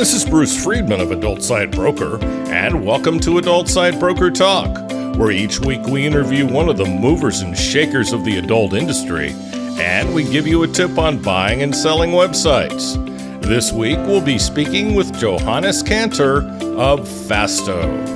This is Bruce Friedman of Adult Site Broker, and welcome to Adult Site Broker Talk, where each week we interview one of the movers and shakers of the adult industry, and we give you a tip on buying and selling websites. This week we'll be speaking with Johannes Kanter of FASTO.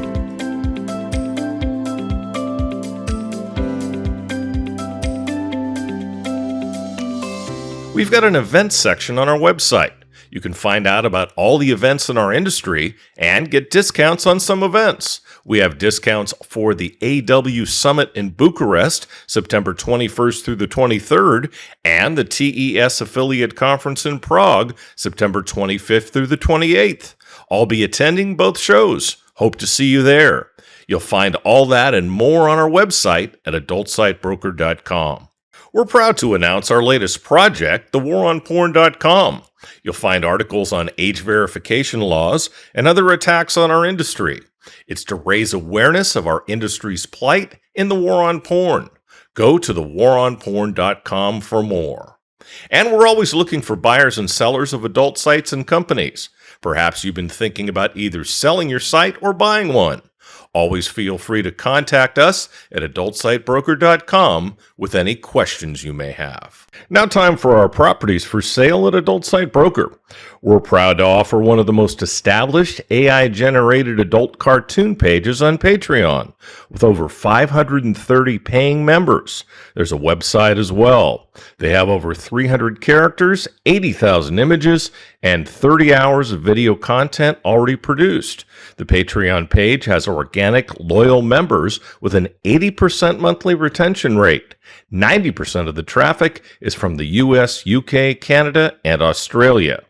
We've got an events section on our website. You can find out about all the events in our industry and get discounts on some events. We have discounts for the AW Summit in Bucharest, September 21st through the 23rd, and the TES Affiliate Conference in Prague, September 25th through the 28th. I'll be attending both shows. Hope to see you there. You'll find all that and more on our website at adultsitebroker.com. We're proud to announce our latest project, thewaronporn.com. You'll find articles on age verification laws and other attacks on our industry. It's to raise awareness of our industry's plight in the war on porn. Go to thewaronporn.com for more. And we're always looking for buyers and sellers of adult sites and companies. Perhaps you've been thinking about either selling your site or buying one. Always feel free to contact us at adultsitebroker.com with any questions you may have. Now time for our properties for sale at Adult Site Broker. We're proud to offer one of the most established AI-generated adult cartoon pages on Patreon, with over 530 paying members. There's a website as well. They have over 300 characters, 80,000 images, and 30 hours of video content already produced. The Patreon page has organic, loyal members with an 80% monthly retention rate. 90% of the traffic is from the US, UK, Canada, and Australia.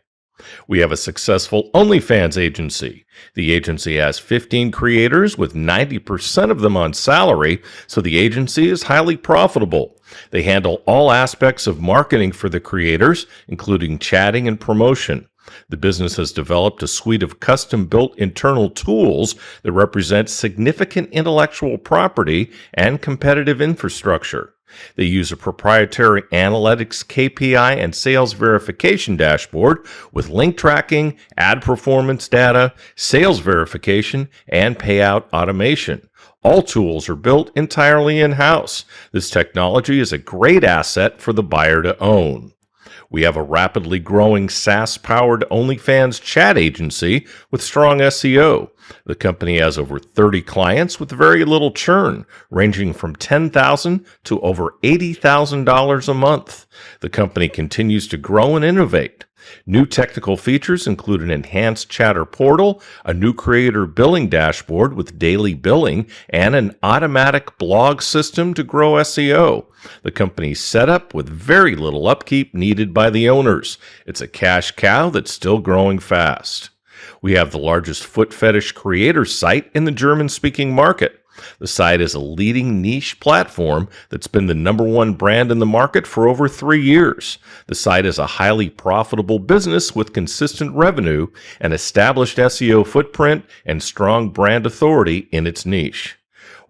We have a successful OnlyFans agency. The agency has 15 creators with 90% of them on salary, so the agency is highly profitable. They handle all aspects of marketing for the creators, including chatting and promotion. The business has developed a suite of custom-built internal tools that represent significant intellectual property and competitive infrastructure. They use a proprietary analytics KPI and sales verification dashboard with link tracking, ad performance data, sales verification, and payout automation. All tools are built entirely in-house. This technology is a great asset for the buyer to own. We have a rapidly growing SaaS-powered OnlyFans chat agency with strong SEO. The company has over 30 clients with very little churn, ranging from $10,000 to over $80,000 a month. The company continues to grow and innovate. New technical features include an enhanced chatter portal, a new creator billing dashboard with daily billing, and an automatic blog system to grow SEO. The company's set up with very little upkeep needed by the owners. It's a cash cow that's still growing fast. We have the largest foot fetish creator site in the German-speaking market. The site is a leading niche platform that's been the #1 brand in the market for over 3 years. The site is a highly profitable business with consistent revenue, an established SEO footprint, and strong brand authority in its niche.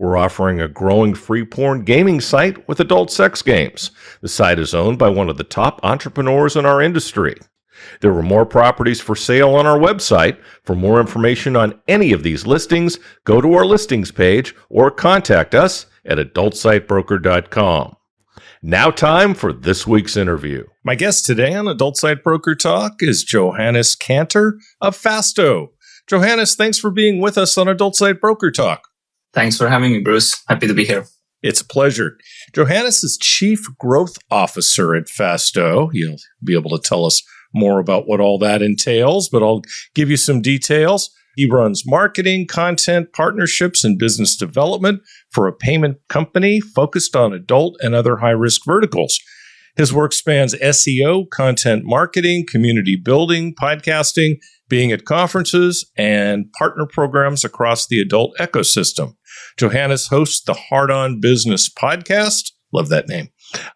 We're offering a growing free porn gaming site with adult sex games. The site is owned by one of the top entrepreneurs in our industry. There were more properties for sale on our website. For more information on any of these listings, go to our listings page or contact us at adultsitebroker.com. Now time for this week's interview. My guest today on Adult Site Broker Talk is Johannes Kanter of FASTO. Johannes, thanks for being with us on Adult Site Broker Talk. Thanks for having me, Bruce. Happy to be here. It's a pleasure. Johannes is Chief Growth Officer at FASTO. You'll be able to tell us more about what all that entails, but I'll give you some details. He runs marketing, content, partnerships, and business development for a payment company focused on adult and other high-risk verticals. His work spans SEO, content marketing, community building, podcasting, being at conferences, and partner programs across the adult ecosystem. Johannes hosts the Hard On Business podcast. Love that name.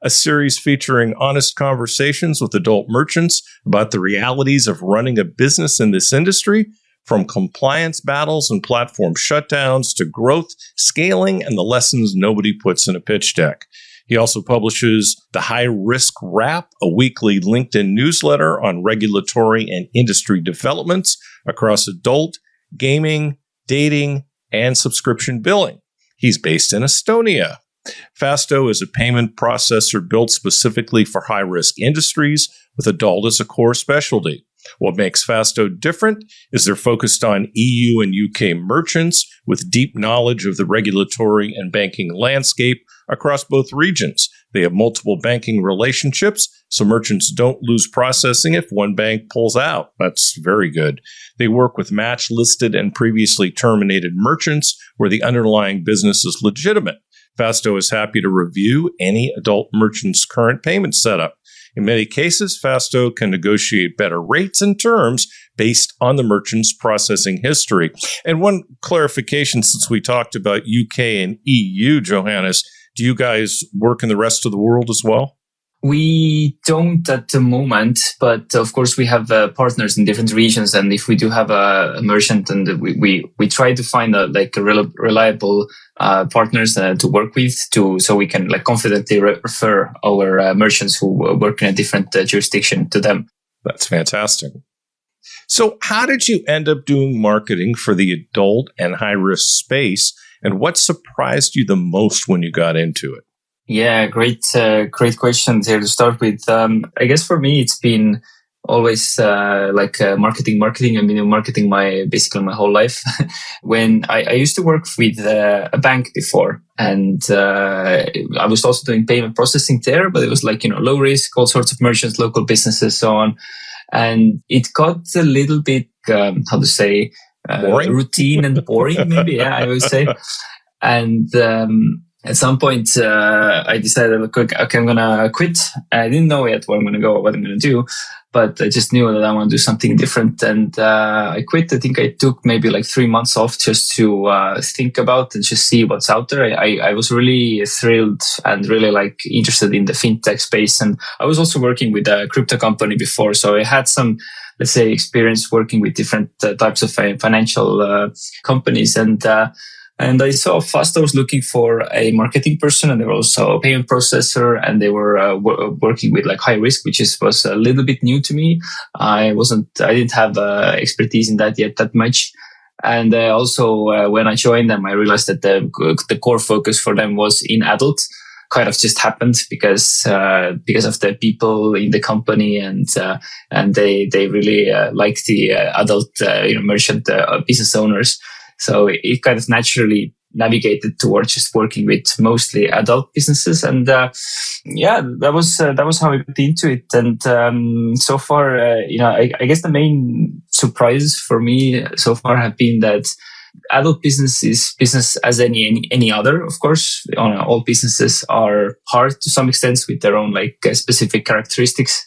A series featuring honest conversations with adult merchants about the realities of running a business in this industry, from compliance battles and platform shutdowns to growth, scaling, and the lessons nobody puts in a pitch deck. He also publishes the High Risk Wrap, a weekly LinkedIn newsletter on regulatory and industry developments across adult, gaming, dating, and subscription billing. He's based in Estonia. FASTO is a payment processor built specifically for high-risk industries, with adult as a core specialty. What makes FASTO different is they're focused on EU and UK merchants with deep knowledge of the regulatory and banking landscape across both regions. They have multiple banking relationships, so merchants don't lose processing if one bank pulls out. That's very good. They work with match-listed and previously terminated merchants where the underlying business is legitimate. FASTO is happy to review any adult merchant's current payment setup. In many cases, FASTO can negotiate better rates and terms based on the merchant's processing history. And one clarification, since we talked about UK and EU, Johannes, do you guys work in the rest of the world as well? We don't at the moment, but of course we have partners in different regions. And if we do have a merchant, and we try to find reliable partners to work with, so we can confidently refer our merchants who work in a different jurisdiction to them. That's fantastic. So how did you end up doing marketing for the adult and high-risk space? And what surprised you the most when you got into it? Yeah, great questions here to start with. I guess for me, it's been always marketing. I've been marketing basically my whole life. When I used to work with a bank before, and I was also doing payment processing there, but it was low risk, all sorts of merchants, local businesses, so on. And it got a little bit, routine and boring, maybe, yeah, I would say. And at some point, I decided, okay, I'm going to quit. I didn't know yet where I'm going to go, what I'm going to do, but I just knew that I want to do something different. And I quit. I think I took maybe 3 months off just to think about and just see what's out there. I was really thrilled and really interested in the fintech space. And I was also working with a crypto company before. So I had some, let's say, experience working with different types of financial companies. And I saw FASTO was looking for a marketing person, and they were also a payment processor, and they were working with high risk, which was a little bit new to me. I didn't have expertise in that yet that much. And also when I joined them, I realized that the core focus for them was in adult. Kind of just happened because of the people in the company, and they really like the adult merchant business owners. So it kind of naturally navigated towards just working with mostly adult businesses. And that was how I got into it. And so far, I guess the main surprises for me so far have been that adult business is business as any other. Of course, all businesses are hard to some extent with their own specific characteristics.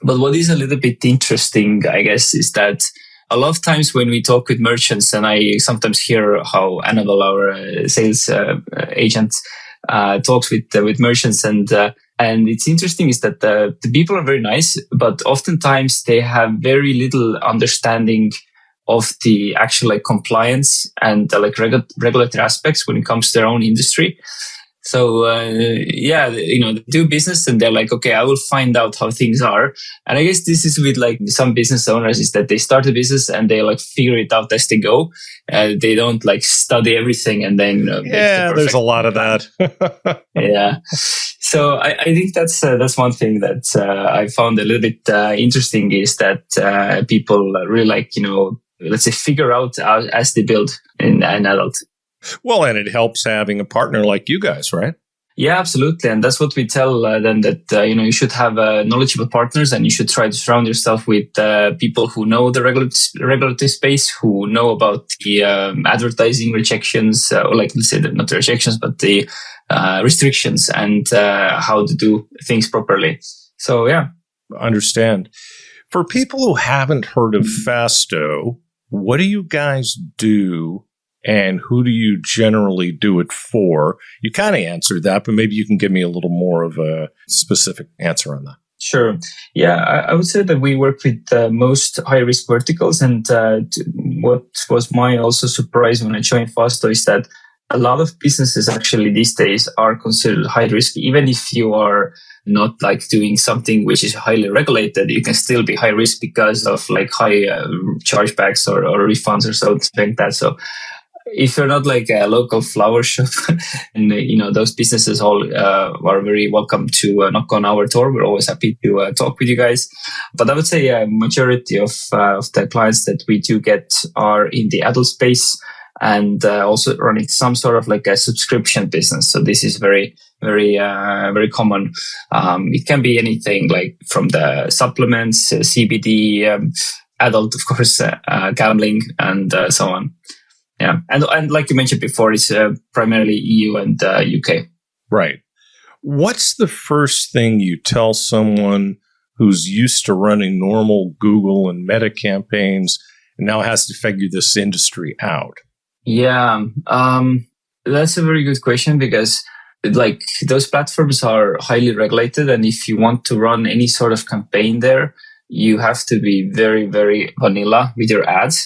But what is a little bit interesting, I guess, is that a lot of times when we talk with merchants, and I sometimes hear how Annabelle, our sales agent, talks with merchants, and it's interesting is that the people are very nice, but oftentimes they have very little understanding of the actual compliance and regulatory aspects when it comes to their own industry. So, they do business and they're okay, I will find out how things are. And I guess this is with some business owners is that they start a business and they figure it out as they go. They don't study everything and then, there's a lot of that. Yeah. So I think that's one thing that I found a little bit interesting is that people really let's say figure out as they build in an adult. Well, and it helps having a partner like you guys, right? Yeah, absolutely. And that's what we tell them that, you should have knowledgeable partners and you should try to surround yourself with people who know the regulatory space, who know about the advertising rejections, or let's say not the rejections, but the restrictions and how to do things properly. So, yeah. Understand. For people who haven't heard of FASTO, what do you guys do? And who do you generally do it for? You kind of answered that, but maybe you can give me a little more of a specific answer on that. Sure. Yeah, I would say that we work with most high-risk verticals. And what was my also surprise when I joined FASTO is that a lot of businesses actually these days are considered high risk. Even if you are not like doing something which is highly regulated, you can still be high risk because of like high chargebacks or refunds or something like that. So if you're not like a local flower shop, and those businesses all are very welcome to knock on our door. We're always happy to talk with you guys. But I would say a majority of the clients that we do get are in the adult space and also running some sort of like a subscription business. So this is very, very, very common. It can be anything like from the supplements, CBD, adult, of course, gambling, and so on. Yeah, and like you mentioned before, it's primarily EU and UK. Right. What's the first thing you tell someone who's used to running normal Google and Meta campaigns and now has to figure this industry out? Yeah, that's a very good question because like those platforms are highly regulated, and if you want to run any sort of campaign there, you have to be very, very vanilla with your ads.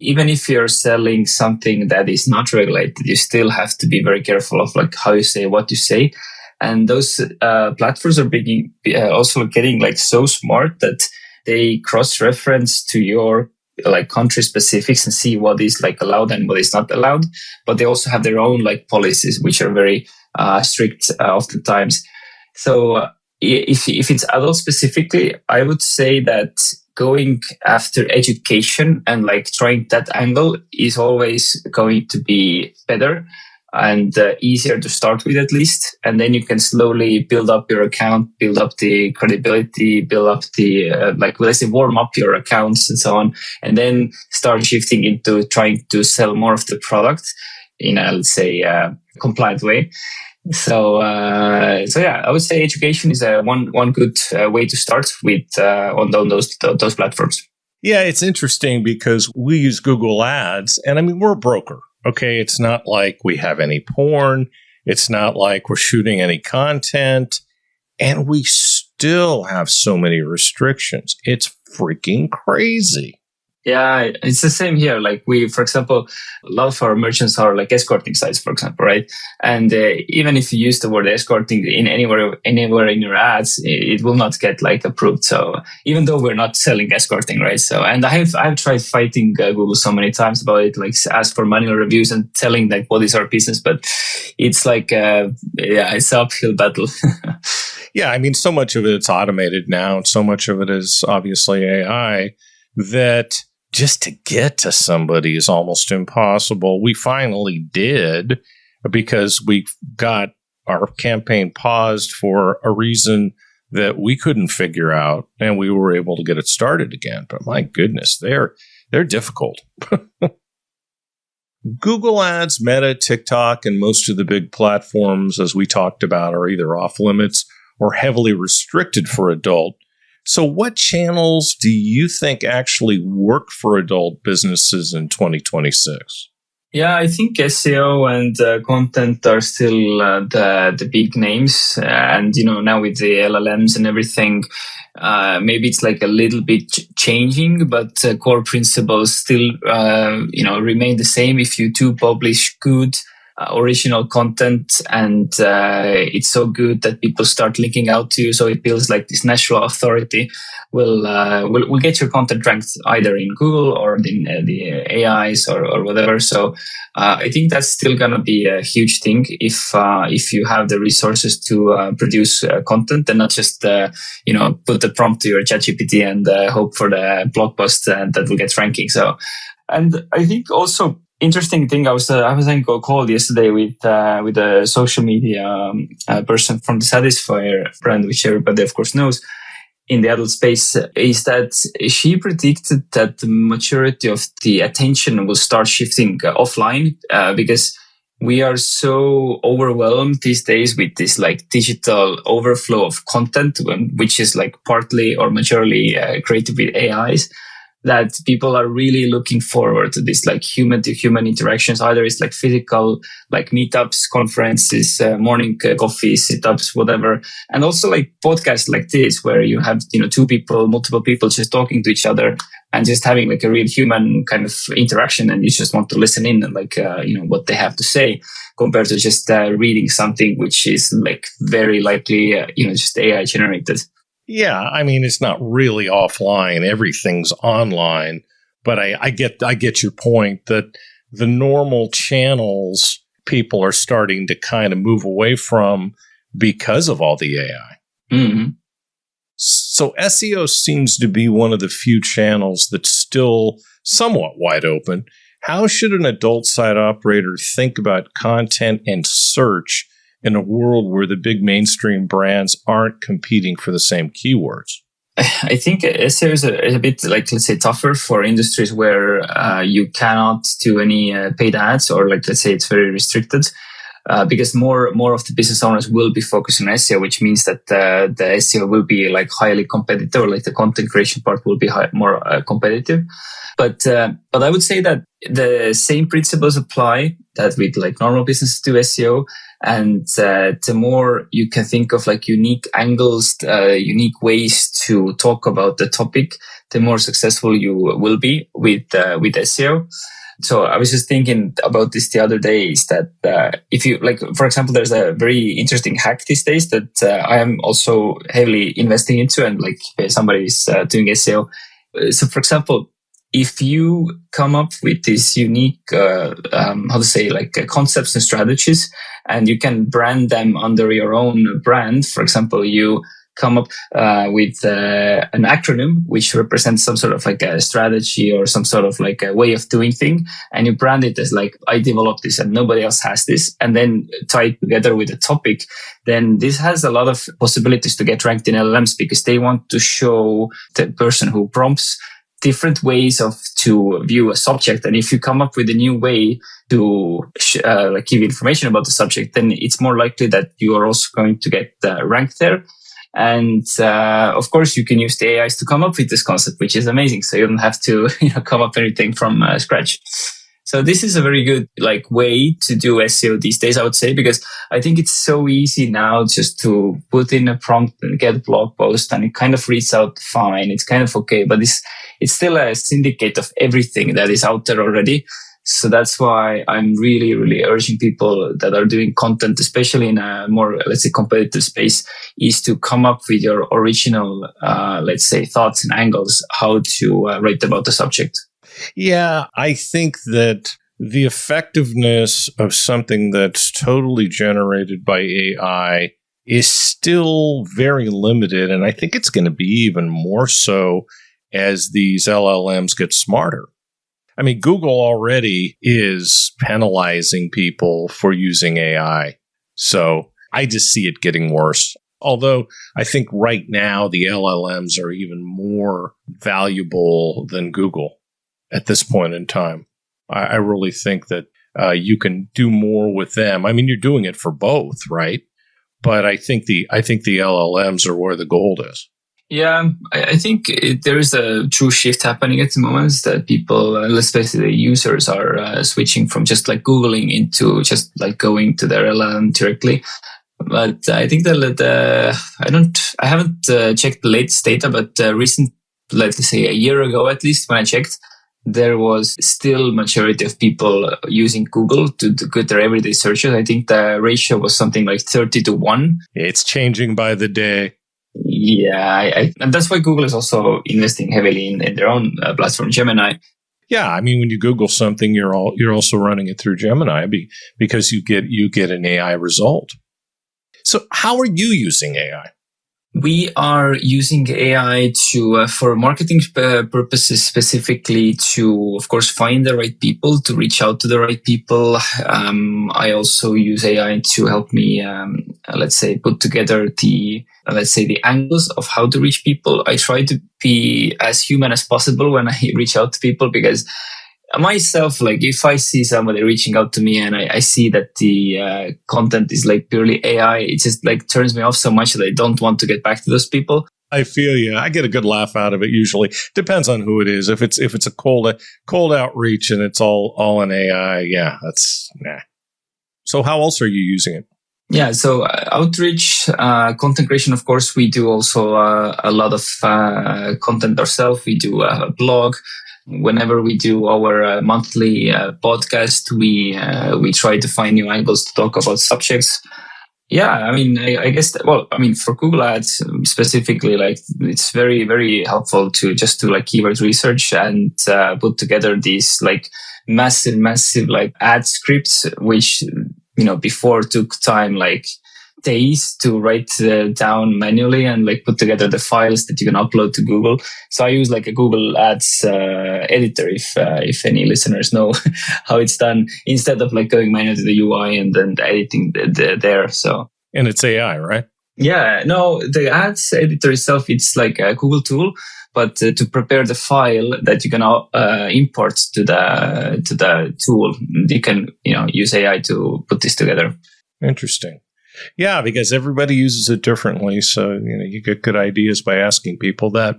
Even if you're selling something that is not regulated, you still have to be very careful of like how you say, what you say. And those platforms are also getting like so smart that they cross-reference to your like country specifics and see what is like allowed and what is not allowed. But they also have their own like policies, which are very strict oftentimes. So if it's adult specifically, I would say that going after education and like trying that angle is always going to be better and easier to start with at least. And then you can slowly build up your account, build up the credibility, build up the, let's say warm up your accounts and so on. And then start shifting into trying to sell more of the product in a, let's say, compliant way. So yeah, I would say education is one good way to start with on those platforms. Yeah, it's interesting because we use Google Ads, and I mean we're a broker. Okay, it's not like we have any porn. It's not like we're shooting any content, and we still have so many restrictions. It's freaking crazy. Yeah, it's the same here. Like for example, a lot of our merchants are like escorting sites, for example, right? And even if you use the word escorting in anywhere in your ads, it will not get like approved. So even though we're not selling escorting, right? So, and I've tried fighting Google so many times about it, like ask for manual reviews and telling like what is our business, but it's like it's an uphill battle. Yeah, I mean, so much of it's automated now, and so much of it is obviously AI that just to get to somebody is almost impossible. We finally did because we got our campaign paused for a reason that we couldn't figure out, and we were able to get it started again. But my goodness, they're difficult. Google Ads, Meta, TikTok, and most of the big platforms, as we talked about, are either off limits or heavily restricted for adult. So what channels do you think actually work for adult businesses in 2026? Yeah, I think SEO and content are still the big names. And, now with the LLMs and everything, maybe it's like a little bit changing, but core principles still, remain the same. If you do publish good original content and it's so good that people start linking out to you, so it builds like this natural authority, will get your content ranked either in Google or in the AIs or whatever. So I think that's still gonna be a huge thing if you have the resources to produce content and not just put the prompt to your ChatGPT and hope for the blog post that will get ranking. So, and I think also interesting thing, I was having a call yesterday with a social media person from the Satisfyer brand, which everybody of course knows in the adult space, is that she predicted that the majority of the attention will start shifting offline because we are so overwhelmed these days with this like digital overflow of content, which is like partly or majorly created with AIs. that people are really looking forward to this like human to human interactions. Either it's like physical, like meetups, conferences, morning coffee, sit-ups, whatever. And also like podcasts like this, where you have, two people, multiple people just talking to each other and just having like a real human kind of interaction. And you just want to listen in and like, what they have to say, compared to just reading something which is like very likely, just AI generated. Yeah, I mean, it's not really offline. Everything's online. But I get your point that the normal channels people are starting to kind of move away from because of all the AI. Mm-hmm. So SEO seems to be one of the few channels that's still somewhat wide open. How should an adult site operator think about content and search in a world where the big mainstream brands aren't competing for the same keywords? I think SEO is a bit like, let's say, tougher for industries where you cannot do any paid ads, or like, let's say, it's very restricted. Because more of the business owners will be focused on SEO, which means that the SEO will be like highly competitive, or like the content creation part will be more competitive. But I would say that the same principles apply that with like normal businesses do SEO. And the more you can think of like unique angles, unique ways to talk about the topic, the more successful you will be with SEO. So I was just thinking about this the other day, is that if you like, for example, there's a very interesting hack these days that I am also heavily investing into, and like somebody is doing SEO. So for example, if you come up with these unique, concepts and strategies, and you can brand them under your own brand. For example, you come up with an acronym which represents some sort of like a strategy or some sort of like a way of doing thing, and you brand it as like, I developed this and nobody else has this, and then tie it together with a topic, then this has a lot of possibilities to get ranked in LLMs, because they want to show the person who prompts different ways to view a subject. And if you come up with a new way to give information about the subject, then it's more likely that you are also going to get ranked there. And of course, you can use the AIs to come up with this concept, which is amazing. So you don't have to come up anything from scratch. So this is a very good like way to do SEO these days, I would say, because I think it's so easy now just to put in a prompt and get a blog post, and it kind of reads out fine. It's kind of okay, but it's still a syndicate of everything that is out there already. So that's why I'm really, really urging people that are doing content, especially in a more, let's say, competitive space, is to come up with your original, let's say, thoughts and angles, how to write about the subject. Yeah, I think that the effectiveness of something that's totally generated by AI is still very limited. And I think it's going to be even more so as these LLMs get smarter. I mean, Google already is penalizing people for using AI. So I just see it getting worse. Although I think right now the LLMs are even more valuable than Google at this point in time. I really think that you can do more with them. I mean, you're doing it for both, right? But I think the LLMs are where the gold is. Yeah, I think there is a true shift happening at the moment, that people, especially the users, are switching from just like Googling into just like going to their LLM directly. But I think that I haven't checked the latest data, but let's say a year ago at least, when I checked, there was still majority of people using Google to get their everyday searches. I think the ratio was something like 30-1. It's changing by the day. Yeah, and that's why Google is also investing heavily in their own platform, Gemini. Yeah, I mean, when you Google something, you're also running it through Gemini because you get an AI result. So, how are you using AI? We are using AI for marketing purposes, specifically to, of course, find the right people, to reach out to the right people. I also use AI to help me, let's say, put together the angles of how to reach people. I try to be as human as possible when I reach out to people, because myself, like if I see somebody reaching out to me and I see that the content is like purely AI, it just like turns me off so much that I don't want to get back to those people. I feel you. I get a good laugh out of it usually. Depends on who it is. If it's a cold outreach and it's all in AI, yeah, that's nah. So how else are you using it? Yeah, so outreach, content creation, of course, we do also a lot of content ourselves. We do a blog. Whenever we do our monthly podcast, we try to find new angles to talk about subjects. Yeah, I mean, I guess, for Google Ads specifically, like it's very, very helpful to like keyword research and put together these like massive like ad scripts, which, before took time like days to write down manually and like put together the files that you can upload to Google. So I use like a Google Ads editor, if any listeners know how it's done, instead of like going manually to the UI and then editing there. So and it's AI, right? Yeah, no, the ads editor itself, it's like a Google tool, but to prepare the file that you can import to the tool, you can use AI to put this together. Interesting. Yeah, because everybody uses it differently. So, you get good ideas by asking people that.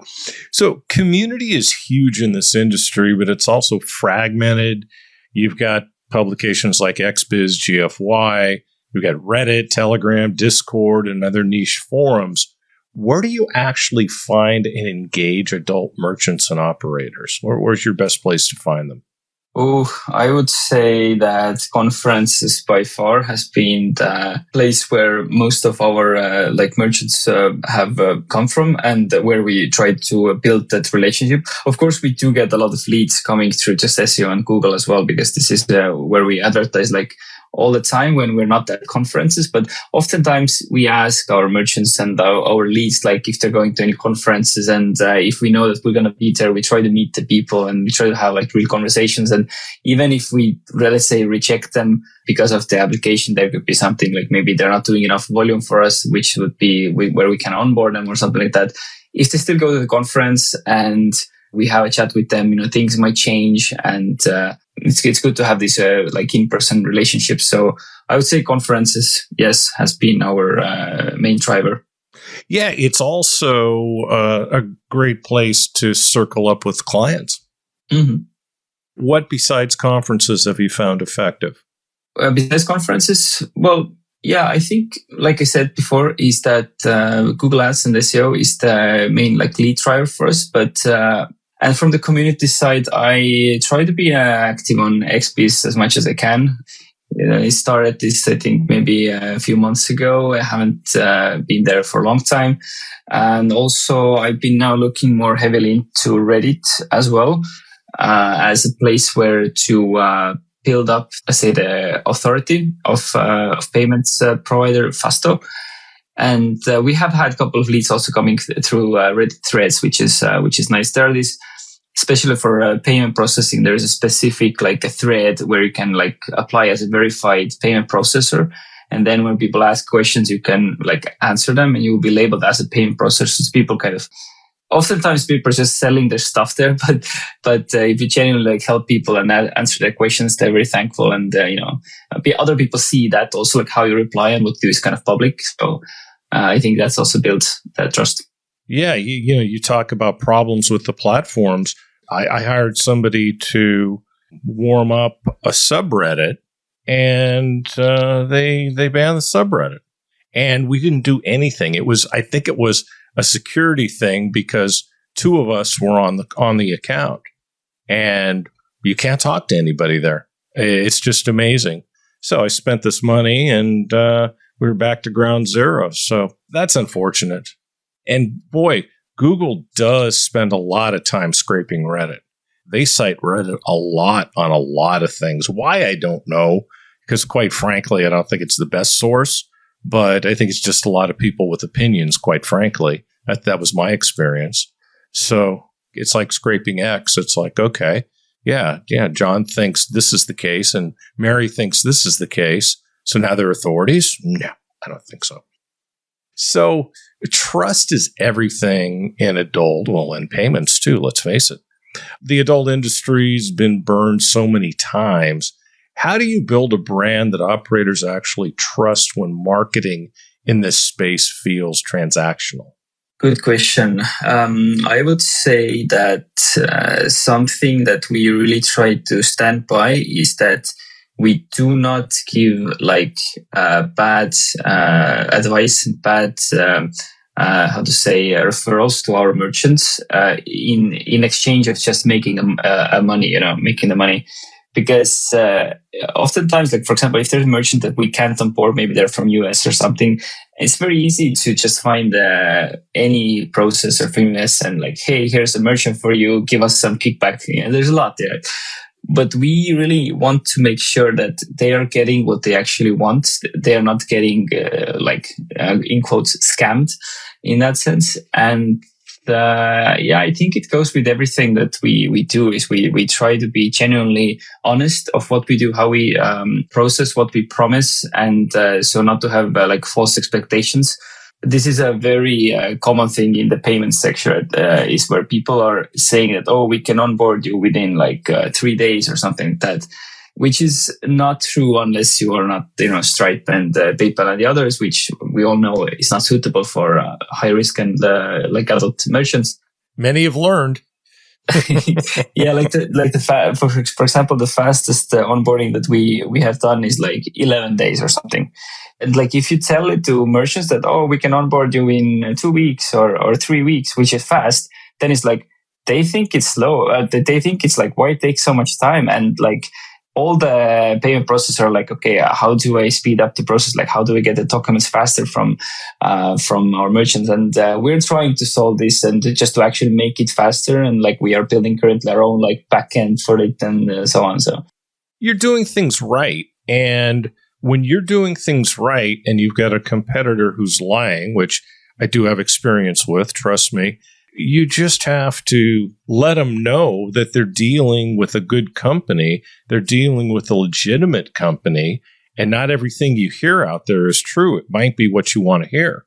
So community is huge in this industry, but it's also fragmented. You've got publications like XBiz, GFY. You've got Reddit, Telegram, Discord, and other niche forums. Where do you actually find and engage adult merchants and operators? Where's your best place to find them? Oh, I would say that conferences by far has been the place where most of our merchants have come from, and where we try to build that relationship. Of course, we do get a lot of leads coming through just SEO and Google as well, because this is where we advertise like all the time when we're not at conferences. But oftentimes we ask our merchants and our leads, like if they're going to any conferences, and if we know that we're going to be there, we try to meet the people and we try to have like real conversations. And even if we, let's say, reject them because of the application, there could be something like maybe they're not doing enough volume for us, which would be where we can onboard them or something like that. If they still go to the conference and we have a chat with them, things might change, and it's good to have this like in-person relationships. So I would say conferences, yes, has been our main driver. Yeah, it's also a great place to circle up with clients. Mm-hmm. What besides conferences have you found effective? Besides conferences, well, yeah, I think, like I said before, is that Google Ads and SEO is the main like lead driver for us. But and from the community side, I try to be active on XBiz as much as I can. I started this, I think, maybe a few months ago. I haven't been there for a long time. And also, I've been now looking more heavily into Reddit as well, as a place where to build up, let's say, the authority of payments provider FASTO. And we have had a couple of leads also coming through Reddit threads, which is nice. There are these, especially for payment processing, there is a specific like a thread where you can like apply as a verified payment processor. And then when people ask questions, you can like answer them, and you will be labeled as a payment processor. So people oftentimes people are just selling their stuff there, but if you genuinely like help people and answer their questions, they're very thankful. And other people see that also, like how you reply and what you do is kind of public. So I think that's also built that trust. Yeah, you talk about problems with the platforms. I hired somebody to warm up a subreddit, and they banned the subreddit, and we didn't do anything. I think it was a security thing because two of us were on the account, and you can't talk to anybody there. It's just amazing. So I spent this money, and we were back to ground zero. So that's unfortunate. And boy, Google does spend a lot of time scraping Reddit. They cite Reddit a lot on a lot of things. Why, I don't know, because quite frankly, I don't think it's the best source, but I think it's just a lot of people with opinions, quite frankly. That was my experience. So it's like scraping X. It's like, okay, yeah, John thinks this is the case, and Mary thinks this is the case. So now they're authorities? No, I don't think so. So trust is everything in in payments too, let's face it. The adult industry's been burned so many times. How do you build a brand that operators actually trust when marketing in this space feels transactional? Good question. I would say that something that we really try to stand by is that we do not give like bad advice, bad referrals to our merchants in exchange of just making making the money. Because oftentimes, like for example, if there's a merchant that we can't onboard, maybe they're from US or something, it's very easy to just find any processor from US and like, hey, here's a merchant for you, give us some kickback. There's a lot there. But we really want to make sure that they are getting what they actually want. They are not getting in quotes scammed in that sense. And I think it goes with everything that we do is we try to be genuinely honest of what we do, how we process what we promise, and so not to have false expectations. This is a very common thing in the payment sector, is where people are saying that, oh, we can onboard you within 3 days or something like that, which is not true unless you are not, Stripe and PayPal and the others, which we all know is not suitable for high risk and adult merchants. Many have learned. Yeah, for example, the fastest onboarding that we have done is 11 days or something. And if you tell it to merchants that, oh, we can onboard you in 2 weeks or 3 weeks, which is fast, then it's they think it's slow. They think it's why it takes so much time? And all the payment processors are okay, how do I speed up the process? How do we get the documents faster from our merchants? And we're trying to solve this and just to actually make it faster. And we are building currently our own backend for it and so on. So you're doing things right. And when you're doing things right and you've got a competitor who's lying, which I do have experience with, trust me, you just have to let them know that they're dealing with a good company. They're dealing with a legitimate company, and not everything you hear out there is true. It might be what you want to hear.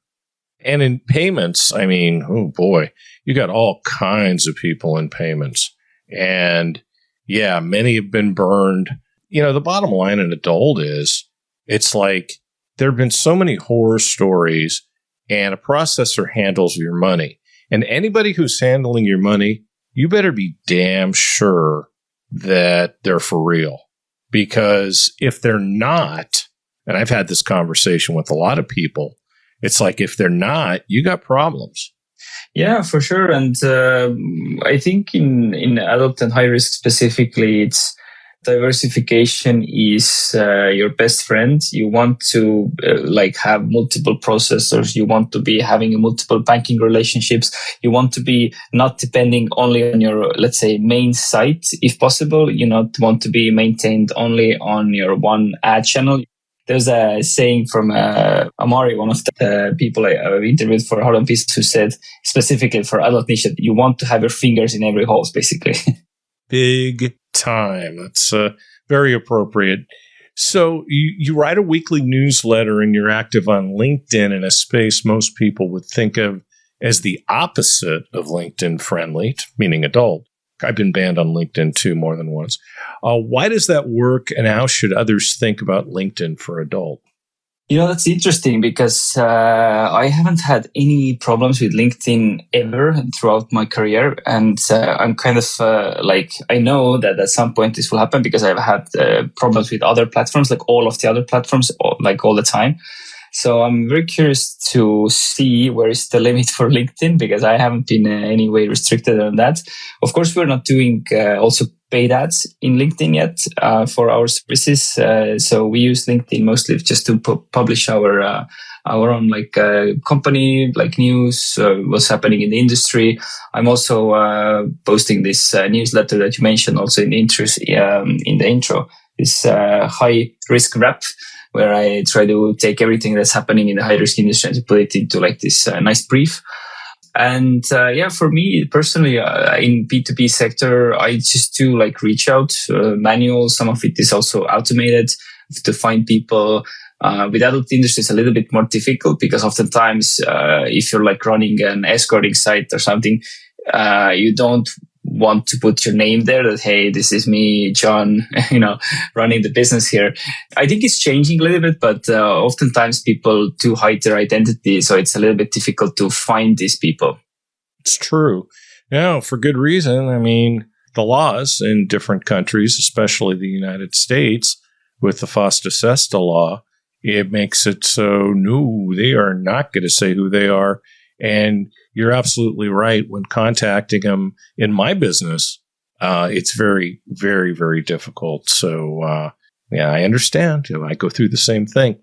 And in payments, I mean, oh boy, you got all kinds of people in payments. And yeah, many have been burned. The bottom line in adult is, it's there have been so many horror stories, and a processor handles your money. And anybody who's handling your money, you better be damn sure that they're for real. Because if they're not, and I've had this conversation with a lot of people, it's if they're not, you got problems. Yeah, for sure. And I think in adult and high risk specifically, it's diversification is your best friend. You want to have multiple processors. You want to be having multiple banking relationships. You want to be not depending only on your, let's say, main site. If possible, you not want to be maintained only on your one ad channel. There's a saying from Amari, one of the people I've interviewed for Hard on Peace, who said specifically for adult niche that you want to have your fingers in every hole, basically. Big time. That's very appropriate. So you write a weekly newsletter and you're active on LinkedIn, in a space most people would think of as the opposite of LinkedIn friendly, meaning adult. I've been banned on LinkedIn too, more than once. Why does that work, and how should others think about LinkedIn for adult? That's interesting because I haven't had any problems with LinkedIn ever throughout my career. And I'm kind of I know that at some point this will happen because I've had problems with other platforms, all of the other platforms, all the time. So I'm very curious to see where is the limit for LinkedIn, because I haven't been in any way restricted on that. Of course, we're not doing also paid ads in LinkedIn yet for our services. So we use LinkedIn mostly just to publish our own company, news, what's happening in the industry. I'm also posting this newsletter that you mentioned also in the intro, this high risk wrap, where I try to take everything that's happening in the high risk industry and put it into this nice brief. And for me personally, in B2B sector, I just do reach out manual. Some of it is also automated to find people. With adult industry, it's a little bit more difficult because oftentimes if you're running an escorting site or something, you don't want to put your name there that, hey, this is me, John, running the business here. I think it's changing a little bit, but oftentimes people do hide their identity. So it's a little bit difficult to find these people. It's true. For good reason. I mean, the laws in different countries, especially the United States, with the FASTO SESTA law, it makes it so, no, they are not going to say who they are. And you're absolutely right. When contacting them in my business, it's very, very, very difficult. So, I understand. I go through the same thing.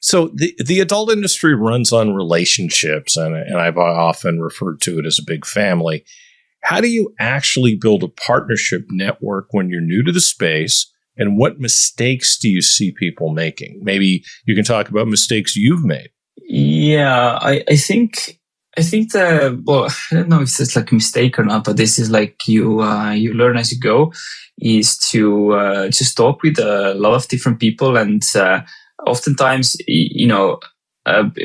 So the adult industry runs on relationships, and I've often referred to it as a big family. How do you actually build a partnership network when you're new to the space? And what mistakes do you see people making? Maybe you can talk about mistakes you've made. Yeah, I think I don't know if it's like a mistake or not, but this is like you learn as you go, is to just talk with a lot of different people. And oftentimes,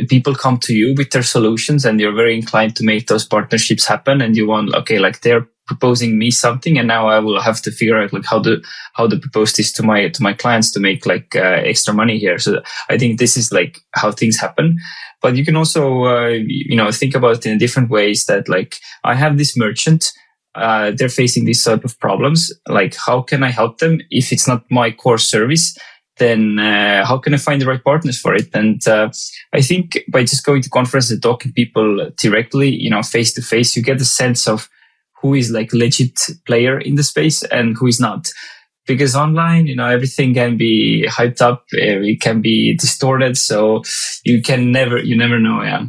people come to you with their solutions and you're very inclined to make those partnerships happen. And you want, like they're proposing me something, and now I will have to figure out like how to propose this to my clients to make like extra money here. So I think this is like how things happen. But you can also think about it in different ways. That like I have this merchant, they're facing these sort of problems. Like how can I help them if it's not my core service? Then how can I find the right partners for it? And I think by just going to conferences and talking to people directly, face to face, you get a sense of who is like legit player in the space and who is not. Because online, everything can be hyped up, it can be distorted, so you never know. Yeah.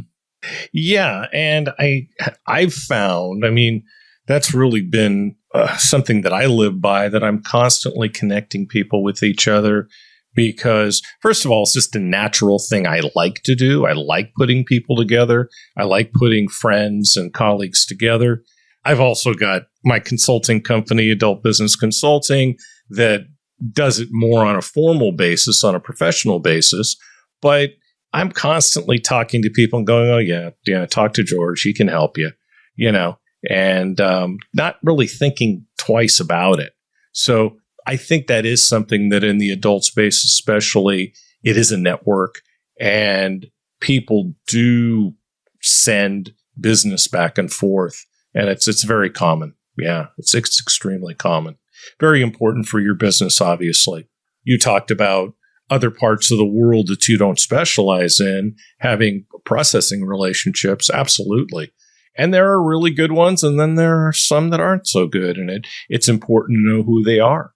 Yeah, and I've found, that's really been something that I live by, that I'm constantly connecting people with each other. Because, first of all, it's just a natural thing I like to do. I like putting people together. I like putting friends and colleagues together. I've also got my consulting company, Adult Business Consulting, that does it more on a formal basis, on a professional basis. But I'm constantly talking to people and going, oh, yeah, talk to George. He can help you, and not really thinking twice about it. So I think that is something that in the adult space, especially, it is a network, and people do send business back and forth, and it's very common. Yeah, it's extremely common. Very important for your business, obviously. You talked about other parts of the world that you don't specialize in, having processing relationships. Absolutely. And there are really good ones, and then there are some that aren't so good, and it's important to know who they are.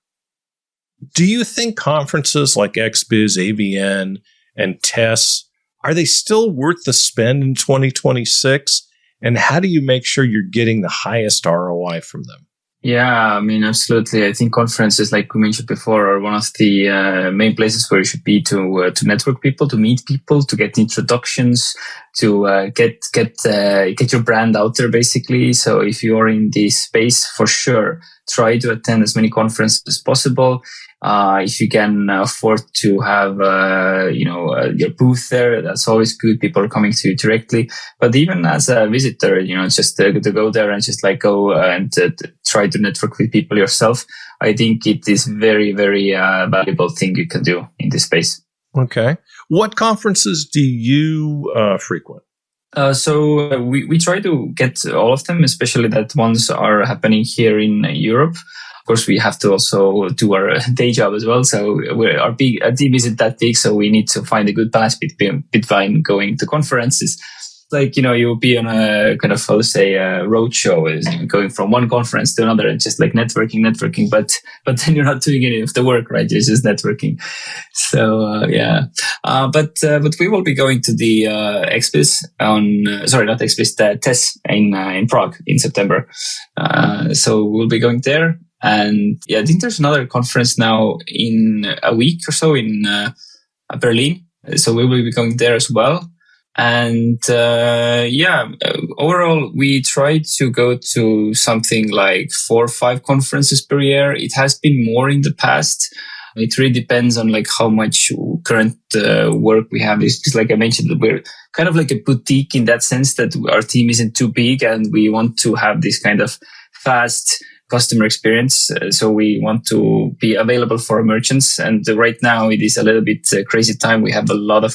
Do you think conferences like XBiz, AVN, and TESS, are they still worth the spend in 2026? And how do you make sure you're getting the highest ROI from them? Yeah, absolutely. I think conferences, like we mentioned before, are one of the main places where you should be to network people, to meet people, to get introductions, to get your brand out there, basically. So if you are in this space, for sure, try to attend as many conferences as possible. If you can afford to have, your booth there, that's always good. People are coming to you directly. But even as a visitor, just to go there and just like go and try to network with people yourself, I think it is very, very valuable thing you can do in this space. Okay. What conferences do you frequent? So we try to get all of them, especially that ones are happening here in Europe. Of course, we have to also do our day job as well. So our team isn't that big, so we need to find a good balance between going to conferences. Like, you'll be on a kind of, road show, is going from one conference to another and just like networking. But then you're not doing any of the work, right? You're just networking. So, yeah. But we will be going to the XBiz TESS in Prague in September. So we'll be going there. And yeah, I think there's another conference now in a week or so in Berlin. So we will be going there as well. And overall, we try to go to something like 4 or 5 conferences per year. It has been more in the past. It really depends on like how much current work we have. It's just like I mentioned, we're kind of like a boutique in that sense that our team isn't too big, and we want to have this kind of fast customer experience. So we want to be available for merchants. And right now it is a little bit crazy time. We have a lot of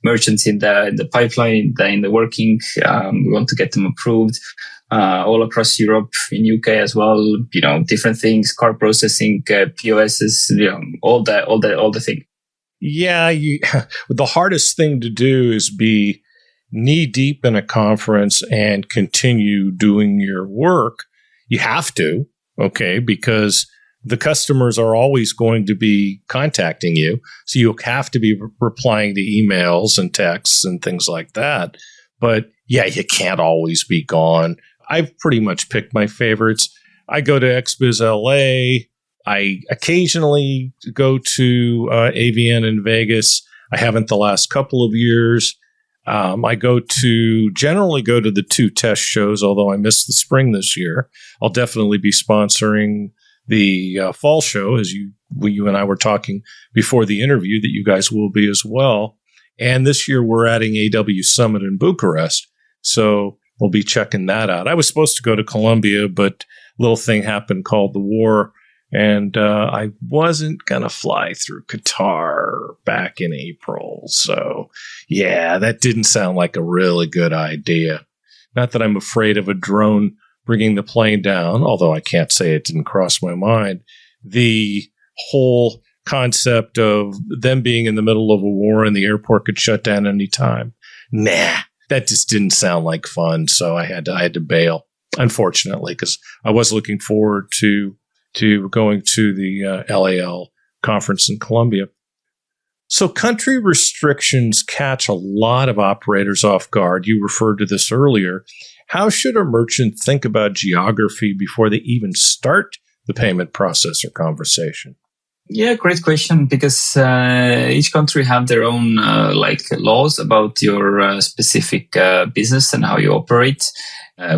merchants in the pipeline, in the working. We want to get them approved all across Europe, in UK as well. Different things, card processing, POSs, all the thing. Yeah, the hardest thing to do is be knee deep in a conference and continue doing your work. You have to, okay, because the customers are always going to be contacting you. So you have to be replying to emails and texts and things like that. But yeah, you can't always be gone. I've pretty much picked my favorites. I go to XBiz LA. I occasionally go to AVN in Vegas. I haven't the last couple of years. I generally go to the 2 test shows, although I missed the spring this year. I'll definitely be sponsoring the fall show, as you and I were talking before the interview, that you guys will be as well. And this year we're adding AW Summit in Bucharest, so we'll be checking that out. I was supposed to go to Colombia, but a little thing happened called the war. And I wasn't going to fly through Qatar back in April. So, yeah, that didn't sound like a really good idea. Not that I'm afraid of a drone bringing the plane down, although I can't say it didn't cross my mind. The whole concept of them being in the middle of a war and the airport could shut down any time. Nah, that just didn't sound like fun. So I had to bail, unfortunately, because I was looking forward to going to the LAL conference in Colombia. So country restrictions catch a lot of operators off guard. You referred to this earlier. How should a merchant think about geography before they even start the payment process or conversation? Yeah, great question, because each country have their own laws about your specific business and how you operate,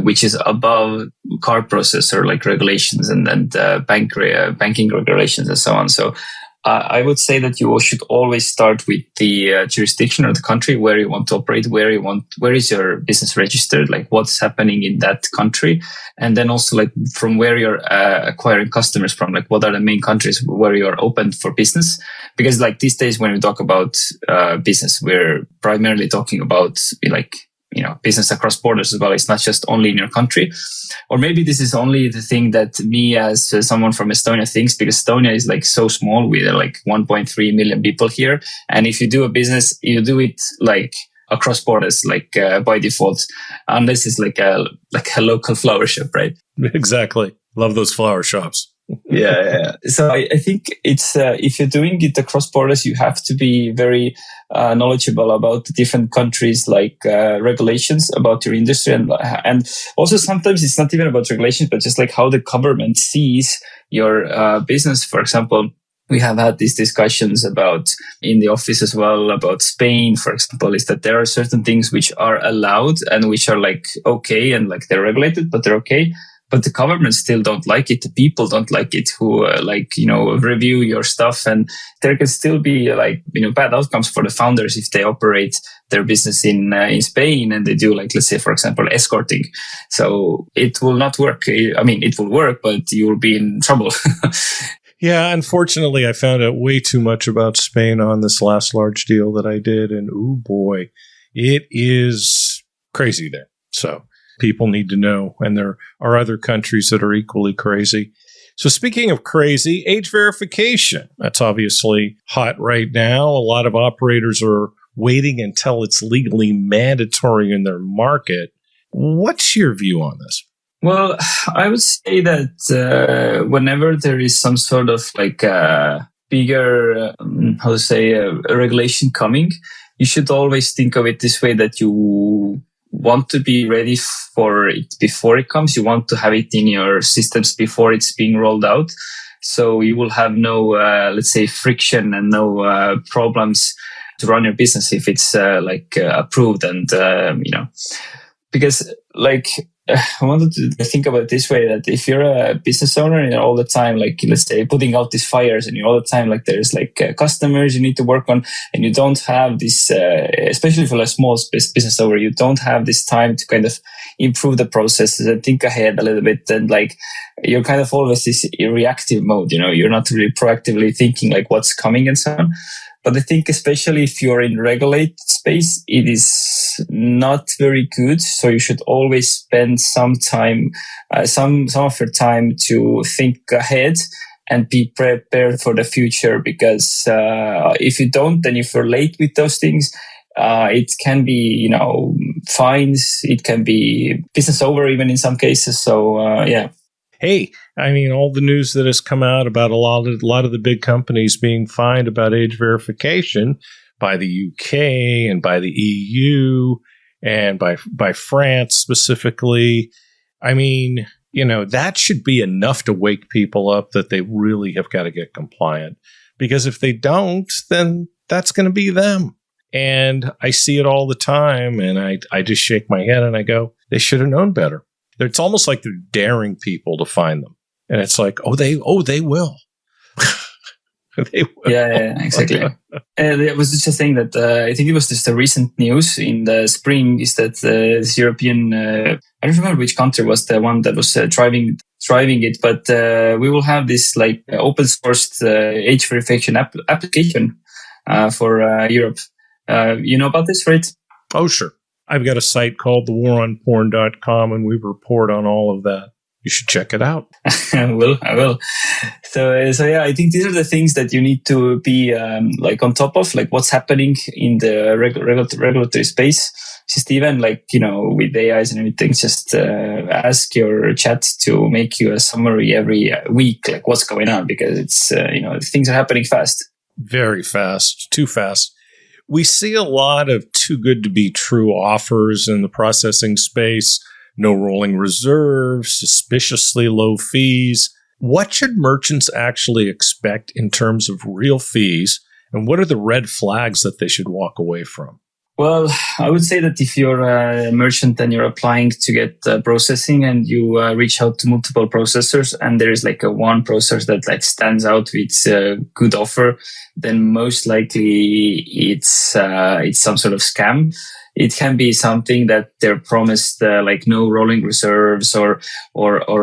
which is above card processor regulations and banking regulations and so on. So I would say that you should always start with the jurisdiction or the country where you want to operate, where is your business registered, what's happening in that country, and then also from where you're acquiring customers from, what are the main countries where you're open for business. Because these days when we talk about business, we're primarily talking about business across borders as well. It's not just only in your country. Or maybe this is only the thing that me as someone from Estonia thinks, because Estonia is so small. We are 1.3 million people here. And if you do a business, you do it across borders, by default, unless it's a local flower shop, right? Exactly. Love those flower shops. Yeah. So I think it's if you're doing it across borders, you have to be very knowledgeable about the different countries, regulations about your industry, and also sometimes it's not even about regulations, but just how the government sees your business. For example, we have had these discussions about in the office as well about Spain, for example, is that there are certain things which are allowed and which are okay and they're regulated, but they're okay. But the government still don't like it. The people don't like it who review your stuff. And there can still be bad outcomes for the founders if they operate their business in Spain and they do let's say, for example, escorting. So it will not work. I mean, it will work, but you will be in trouble. Yeah, unfortunately, I found out way too much about Spain on this last large deal that I did. And oh boy, it is crazy there. So people need to know. And there are other countries that are equally crazy. So speaking of crazy, age verification. That's obviously hot right now. A lot of operators are waiting until it's legally mandatory in their market. What's your view on this? Well, I would say that whenever there is some sort of bigger, a regulation coming, you should always think of it this way, that you want to be ready for it before it comes. You want to have it in your systems before it's being rolled out. So you will have no, friction and no problems to run your business if it's approved and, because like, I wanted to think about it this way, that if you're a business owner and you're all the time, like, let's say, putting out these fires, and you're all the time, like, there's like customers you need to work on, and you don't have this, especially for a small business owner, you don't have this time to kind of improve the processes and think ahead a little bit. And like, you're kind of always this reactive mode, you're not really proactively thinking like what's coming and so on. But I think especially if you're in regulated space, it is not very good. So you should always spend some time, some of your time to think ahead and be prepared for the future. Because if you don't, then if you're late with those things, it can be, fines. It can be business over even in some cases. So yeah. Hey, I mean, all the news that has come out about a lot of the big companies being fined about age verification by the UK and by the EU and by France specifically. I mean, that should be enough to wake people up that they really have got to get compliant. Because if they don't, then that's going to be them. And I see it all the time, and I just shake my head and I go, they should have known better. It's almost like they're daring people to find them. And it's like, they will. They will. Yeah, exactly. It was just a thing that I think it was just the recent news in the spring is that this European, I don't remember which country was the one that was driving it, but we will have this like open sourced age verification application for Europe. You know about this, right? Oh, sure. I've got a site called thewaronporn.com, and we report on all of that. You should check it out. I will. So yeah, I think these are the things that you need to be like on top of, like what's happening in the regulatory space. Just even like, with AIs and everything, just ask your chat to make you a summary every week, like what's going on, because it's, things are happening fast. Very fast, too fast. We see a lot of too good to be true offers in the processing space, no rolling reserves, suspiciously low fees. What should merchants actually expect in terms of real fees, and what are the red flags that they should walk away from? Well, I would say that if you're a merchant and you're applying to get processing and you reach out to multiple processors and there is like a one processor that like stands out with a good offer, then most likely it's some sort of scam. It can be something that they're promised like no rolling reserves or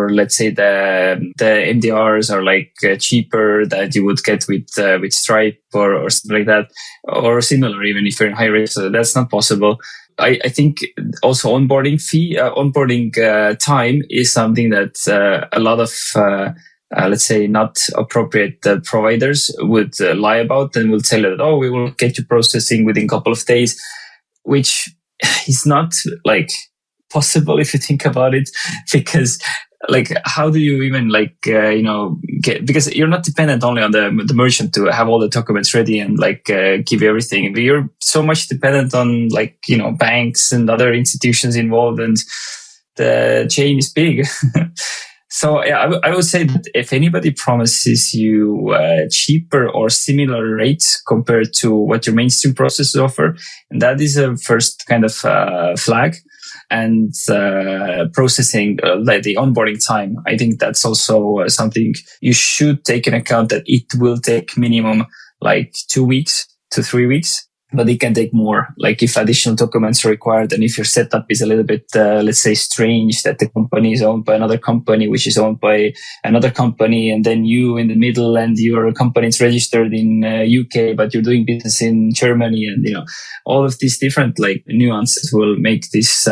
let's say the MDRs are like cheaper that you would get with Stripe or something like that, or similar even if you're in high risk. So that's not possible. I think also onboarding time is something that a lot of let's say not appropriate providers would lie about and will tell you that, we will get you processing within a couple of days, which is not like possible if you think about it, because like how do you even like get, because you're not dependent only on the merchant to have all the documents ready and like give you everything, but you're so much dependent on like banks and other institutions involved, and the chain is big. So yeah, I would say that if anybody promises you cheaper or similar rates compared to what your mainstream processors offer, and that is a first kind of flag. And processing, like the onboarding time, I think that's also something you should take into account, that it will take minimum like 2 weeks to 3 weeks. But it can take more, like if additional documents are required and if your setup is a little bit, let's say, strange, that the company is owned by another company, which is owned by another company, and then you in the middle, and your company is registered in UK, but you're doing business in Germany, and all of these different like nuances will make this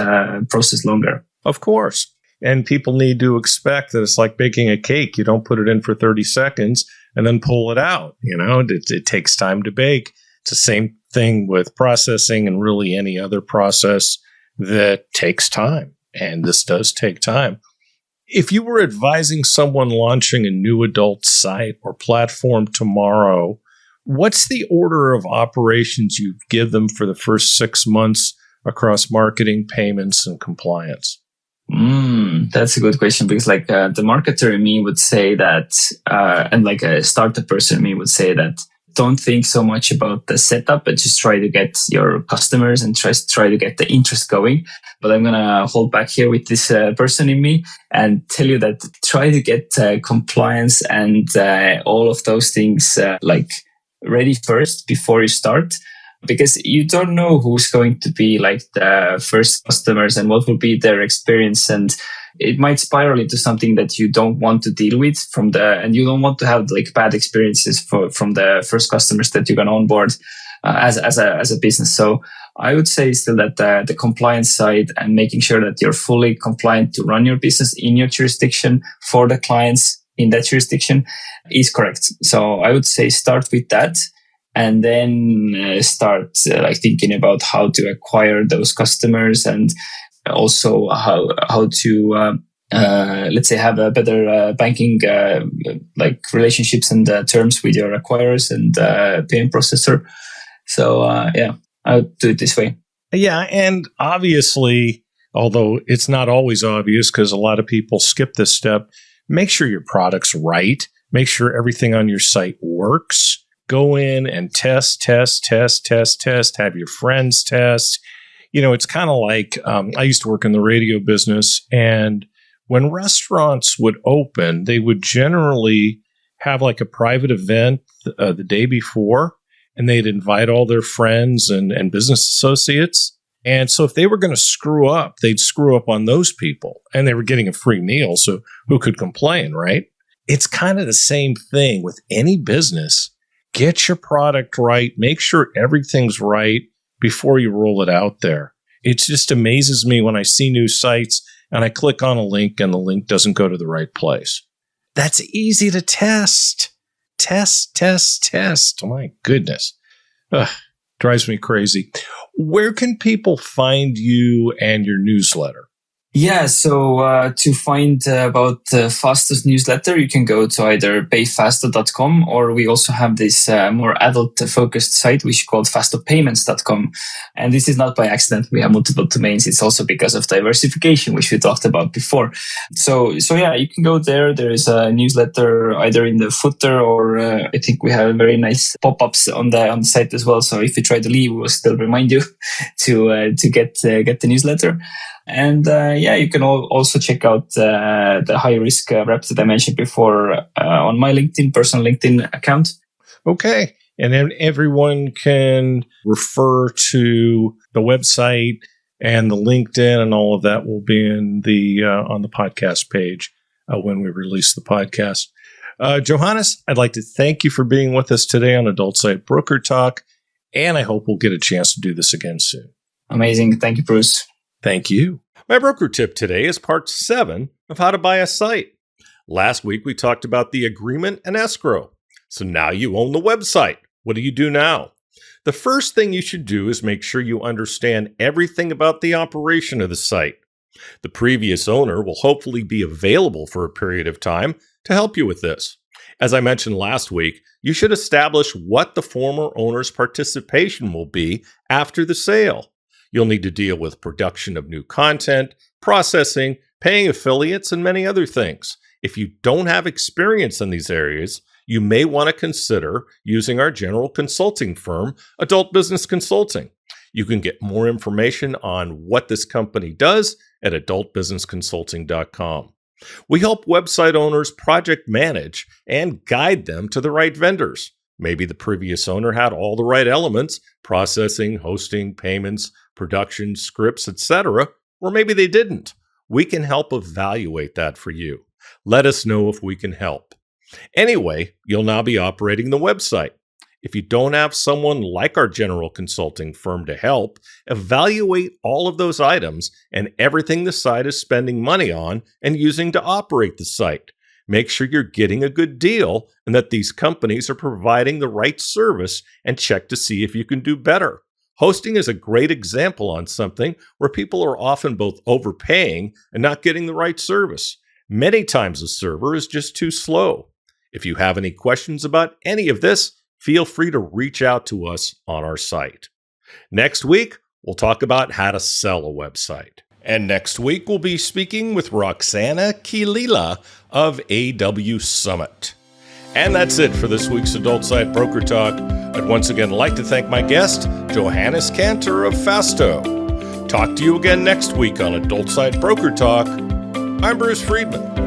process longer. Of course. And people need to expect that it's like baking a cake. You don't put it in for 30 seconds and then pull it out. It takes time to bake. It's the same thing with processing and really any other process that takes time. And this does take time. If you were advising someone launching a new adult site or platform tomorrow, what's the order of operations you'd give them for the first 6 months across marketing, payments, and compliance? That's a good question, because like the marketer in me would say that, and like a startup person in me would say that don't think so much about the setup, but just try to get your customers and try to get the interest going. But I'm going to hold back here with this person in me and tell you that try to get compliance and all of those things like ready first before you start, because you don't know who's going to be like the first customers and what will be their experience, and it might spiral into something that you don't want to deal with and you don't want to have like bad experiences from the first customers that you're going to onboard as a business. So I would say still that the compliance side and making sure that you're fully compliant to run your business in your jurisdiction for the clients in that jurisdiction is correct. So I would say start with that, and then start like thinking about how to acquire those customers, and also how to let's say have a better banking like relationships and terms with your acquirers and payment processor. So yeah, I would do it this way. Yeah, and obviously, although it's not always obvious because a lot of people skip this step, make sure your product's right. Make sure everything on your site works. Go in and test, have your friends test. You know, it's kind of like I used to work in the radio business, and when restaurants would open, they would generally have like a private event the day before, and they'd invite all their friends and business associates. And so if they were going to screw up, they'd screw up on those people, and they were getting a free meal. So who could complain, right? It's kind of the same thing with any business. Get your product right. Make sure everything's right before you roll it out there. It just amazes me when I see new sites and I click on a link and the link doesn't go to the right place. That's easy to test. Test. Oh my goodness. Ugh, drives me crazy. Where can people find you and your newsletter? Yeah, so to find about FASTO's newsletter, you can go to either payfasto.com, or we also have this more adult-focused site, which is called fastopayments.com. And this is not by accident. We have multiple domains. It's also because of diversification, which we talked about before. So yeah, you can go there. There is a newsletter either in the footer, or I think we have very nice pop-ups on the site as well. So if you try to leave, we'll still remind you to get the newsletter. And yeah, you can also check out the high risk reps that I mentioned before on my personal LinkedIn account. Okay. And then everyone can refer to the website and the LinkedIn, and all of that will be in the on the podcast page when we release the podcast. Johannes, I'd like to thank you for being with us today on Adult Site Broker Talk, and I hope we'll get a chance to do this again soon. Amazing. Thank you, Bruce. Thank you. My broker tip today is part 7 of how to buy a site. Last week, we talked about the agreement and escrow. So now you own the website. What do you do now? The first thing you should do is make sure you understand everything about the operation of the site. The previous owner will hopefully be available for a period of time to help you with this. As I mentioned last week, you should establish what the former owner's participation will be after the sale. You'll need to deal with production of new content, processing, paying affiliates, and many other things. If you don't have experience in these areas, you may want to consider using our general consulting firm, Adult Business Consulting. You can get more information on what this company does at adultbusinessconsulting.com. We help website owners project manage and guide them to the right vendors. Maybe the previous owner had all the right elements: processing, hosting, payments, production, scripts, etc., or maybe they didn't. We can help evaluate that for you. Let us know if we can help. Anyway, you'll now be operating the website. If you don't have someone like our general consulting firm to help, evaluate all of those items and everything the site is spending money on and using to operate the site. Make sure you're getting a good deal and that these companies are providing the right service, and check to see if you can do better. Hosting is a great example on something where people are often both overpaying and not getting the right service. Many times the server is just too slow. If you have any questions about any of this, feel free to reach out to us on our site. Next week, we'll talk about how to sell a website. And next week, we'll be speaking with Roxana Kilila of AW Summit. And that's it for this week's Adult Side Broker Talk. I'd once again like to thank my guest, Johannes Kanter of FASTO. Talk to you again next week on Adult Side Broker Talk. I'm Bruce Friedman.